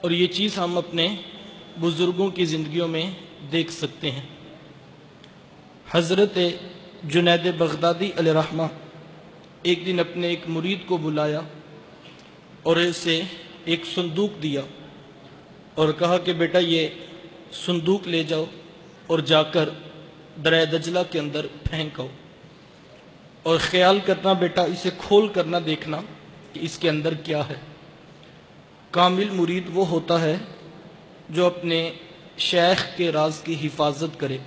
اور یہ چیز ہم اپنے بزرگوں کی زندگیوں میں دیکھ سکتے ہیں۔ حضرت جنید بغدادی علیہ رحمہ ایک دن اپنے ایک مرید کو بلایا اور اسے ایک صندوق دیا اور کہا کہ بیٹا یہ صندوق لے جاؤ اور جا کر دریا دجلہ کے اندر پھینک آؤ، اور خیال کرنا بیٹا اسے کھول کر نہ دیکھنا کہ اس کے اندر کیا ہے۔ کامل مرید وہ ہوتا ہے جو اپنے شیخ کے راز کی حفاظت کرے۔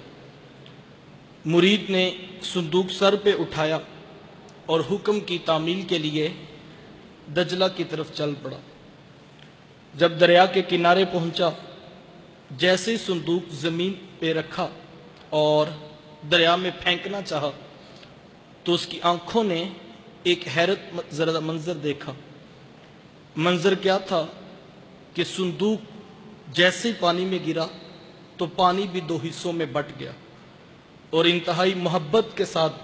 مرید نے صندوق سر پہ اٹھایا اور حکم کی تعمیل کے لیے دجلہ کی طرف چل پڑا۔ جب دریا کے کنارے پہنچا، جیسے صندوق زمین پہ رکھا اور دریا میں پھینکنا چاہا تو اس کی آنکھوں نے ایک حیرت زدہ منظر دیکھا۔ منظر کیا تھا کہ صندوق جیسے پانی میں گرا تو پانی بھی دو حصوں میں بٹ گیا، اور انتہائی محبت کے ساتھ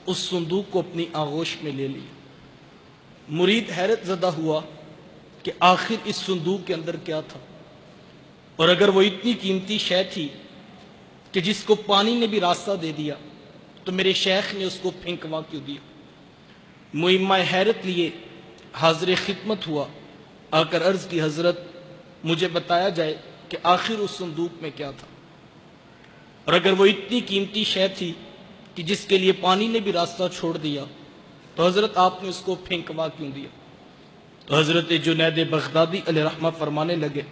اس صندوق کو اپنی آغوش میں لے لیا۔ مرید حیرت زدہ ہوا کہ آخر اس صندوق کے اندر کیا تھا، اور اگر وہ اتنی قیمتی شے تھی کہ جس کو پانی نے بھی راستہ دے دیا تو میرے شیخ نے اس کو پھینکوا کیوں دیا۔ معمہ حیرت لیے حاضر خدمت ہوا، آ کر عرض کی حضرت مجھے بتایا جائے کہ آخر اس صندوق میں کیا تھا، اور اگر وہ اتنی قیمتی شے تھی کہ جس کے لیے پانی نے بھی راستہ چھوڑ دیا تو حضرت آپ نے اس کو پھینکوا کیوں دیا۔ تو حضرت جنید بغدادی علیہ رحمہ فرمانے لگے،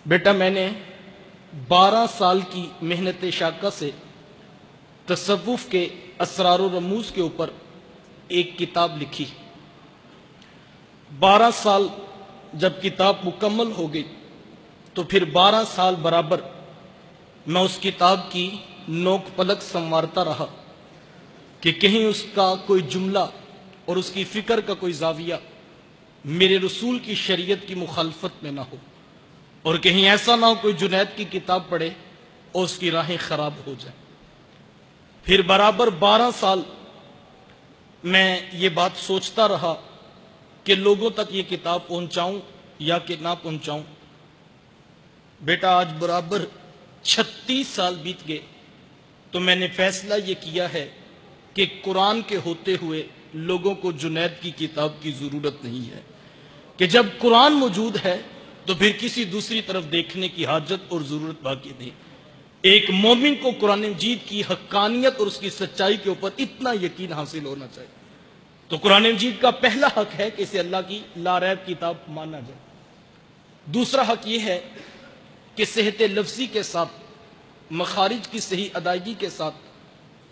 بیٹا میں نے 12 سال کی محنت شاقہ سے تصوف کے اسرار و رموز کے اوپر ایک کتاب لکھی۔ 12 سال جب کتاب مکمل ہو گئی تو پھر 12 سال برابر میں اس کتاب کی نوک پلک سنوارتا رہا کہ کہیں اس کا کوئی جملہ اور اس کی فکر کا کوئی زاویہ میرے رسول کی شریعت کی مخالفت میں نہ ہو، اور کہیں ایسا نہ ہو کوئی جنید کی کتاب پڑھے اور اس کی راہیں خراب ہو جائیں۔ پھر برابر 12 سال میں یہ بات سوچتا رہا کہ لوگوں تک یہ کتاب پہنچاؤں یا کہ نہ پہنچاؤں۔ بیٹا آج برابر 36 سال بیت گئے تو میں نے فیصلہ یہ کیا ہے کہ قرآن کے ہوتے ہوئے لوگوں کو جنید کی کتاب کی ضرورت نہیں ہے، کہ جب قرآن موجود ہے تو پھر کسی دوسری طرف دیکھنے کی حاجت اور ضرورت باقی نہیں۔ ایک مومن کو قرآن مجید کی حقانیت اور اس کی سچائی کے اوپر اتنا یقین حاصل ہونا چاہیے۔ تو قرآن مجید کا پہلا حق ہے کہ اسے اللہ کی لا ریب کتاب مانا جائے۔ دوسرا حق یہ ہے کہ صحت لفظی کے ساتھ، مخارج کی صحیح ادائیگی کے ساتھ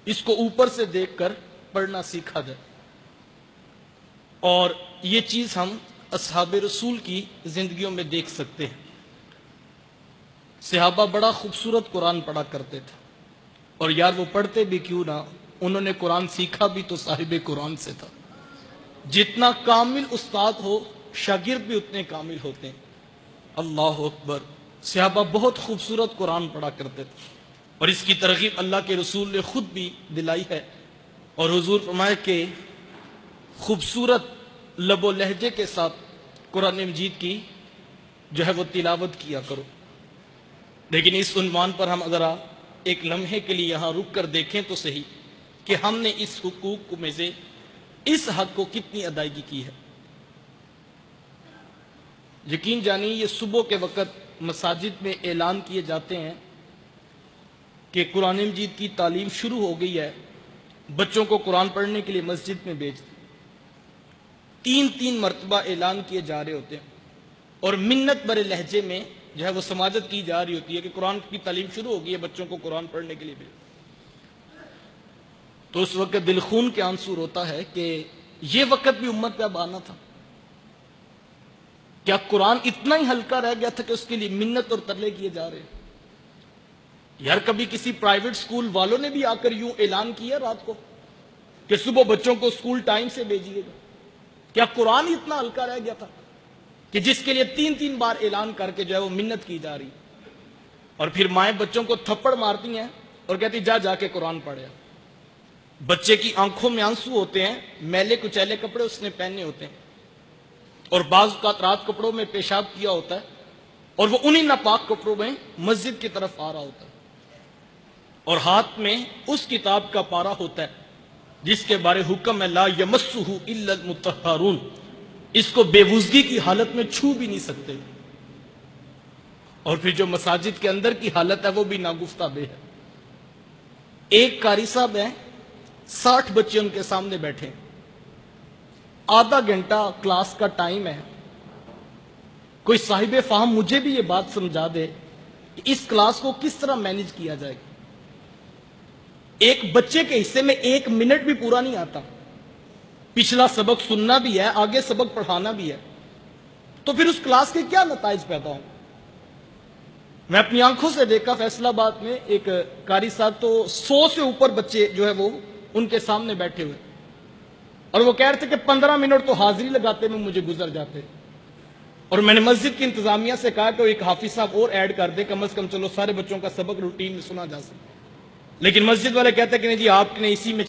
اس کو اوپر سے دیکھ کر پڑھنا سیکھا جائے۔ اور یہ چیز ہم اصحاب رسول کی زندگیوں میں دیکھ سکتے ہیں۔ صحابہ بڑا خوبصورت قرآن پڑھا کرتے تھے، اور یار وہ پڑھتے بھی کیوں نہ، انہوں نے قرآن سیکھا بھی تو صاحب قرآن سے تھا۔ جتنا کامل استاد ہو شاگرد بھی اتنے کامل ہوتے ہیں۔ اللہ اکبر، صحابہ بہت خوبصورت قرآن پڑھا کرتے تھے، اور اس کی ترغیب اللہ کے رسول نے خود بھی دلائی ہے، اور حضور فرمائے کہ خوبصورت لب و لہجے کے ساتھ قرآن مجید کی جو ہے وہ تلاوت کیا کرو۔ لیکن اس عنوان پر ہم اگر ایک لمحے کے لیے یہاں رک کر دیکھیں تو صحیح کہ ہم نے اس حقوق میں سے اس حق کو کتنی ادائیگی کی ہے۔ یقین جانیے یہ صبح کے وقت مساجد میں اعلان کیے جاتے ہیں کہ قرآن مجید کی تعلیم شروع ہو گئی ہے، بچوں کو قرآن پڑھنے کے لیے مسجد میں بھیج دیں۔ 3 مرتبہ اعلان کیے جا رہے ہوتے ہیں، اور منت برے لہجے میں جو ہے وہ سماجت کی جا رہی ہوتی ہے کہ قرآن کی تعلیم شروع ہو گئی ہے، بچوں کو قرآن پڑھنے کے لیے بھیج۔ تو اس وقت دل خون کے آنسو روتا ہے کہ یہ وقت بھی امت پہ اب آنا تھا۔ کیا قرآن اتنا ہی ہلکا رہ گیا تھا کہ اس کے لیے منت اور ترلے کیے جا رہے ہیں؟ یار کبھی کسی پرائیویٹ سکول والوں نے بھی آ کر یوں اعلان کیا رات کو کہ صبح بچوں کو سکول ٹائم سے بھیجیے گا؟ کیا قرآن اتنا ہلکا رہ گیا تھا کہ جس کے لیے 3 بار اعلان کر کے جو ہے وہ منت کی جا رہی، اور پھر مائیں بچوں کو تھپڑ مارتی ہیں اور کہتی جا کے قرآن پڑھے۔ بچے کی آنکھوں میں آنسو ہوتے ہیں، میلے کچیلے کپڑے اس نے پہنے ہوتے ہیں، اور بعض اوقات رات کپڑوں میں پیشاب کیا ہوتا ہے اور وہ انہی ناپاک کپڑوں میں مسجد کی طرف آ رہا ہوتا ہے اور ہاتھ میں اس کتاب کا پارا ہوتا ہے جس کے بارے حکم ہے لا یمسہ الا المطہرون، اس کو بے وضوئی کی حالت میں چھو بھی نہیں سکتے، اور پھر جو مساجد کے اندر کی حالت ہے وہ بھی ناگفتہ بے ہے۔ ایک قاری صاحب ہیں، 60 بچے ان کے سامنے بیٹھے، آدھا گھنٹہ کلاس کا ٹائم ہے، کوئی صاحب فہم مجھے بھی یہ بات سمجھا دے کہ اس کلاس کو کس طرح مینج کیا جائے گا۔ ایک بچے کے حصے میں 1 منٹ بھی پورا نہیں آتا، پچھلا سبق سننا بھی ہے، آگے سبق پڑھانا بھی ہے، تو پھر اس کلاس کے کیا نتائج پیدا ہوں؟ میں اپنی آنکھوں سے دیکھا فیصل آباد میں ایک قاری صاحب، تو 100 سے اوپر بچے جو ہے وہ ان کے سامنے بیٹھے ہوئے، اور وہ کہہ رہے تھے کہ 15 منٹ تو حاضری لگاتے میں مجھے گزر جاتے، اور میں نے مسجد کی انتظامیہ سے کہا کہ ایک حافظ صاحب اور ایڈ کر دے، کم از کم چلو سارے بچوں کا سبق روٹین میں سنا جا سکے، لیکن مسجد والے کہتے ہیں کہ نہیں جی آپ نے اسی میں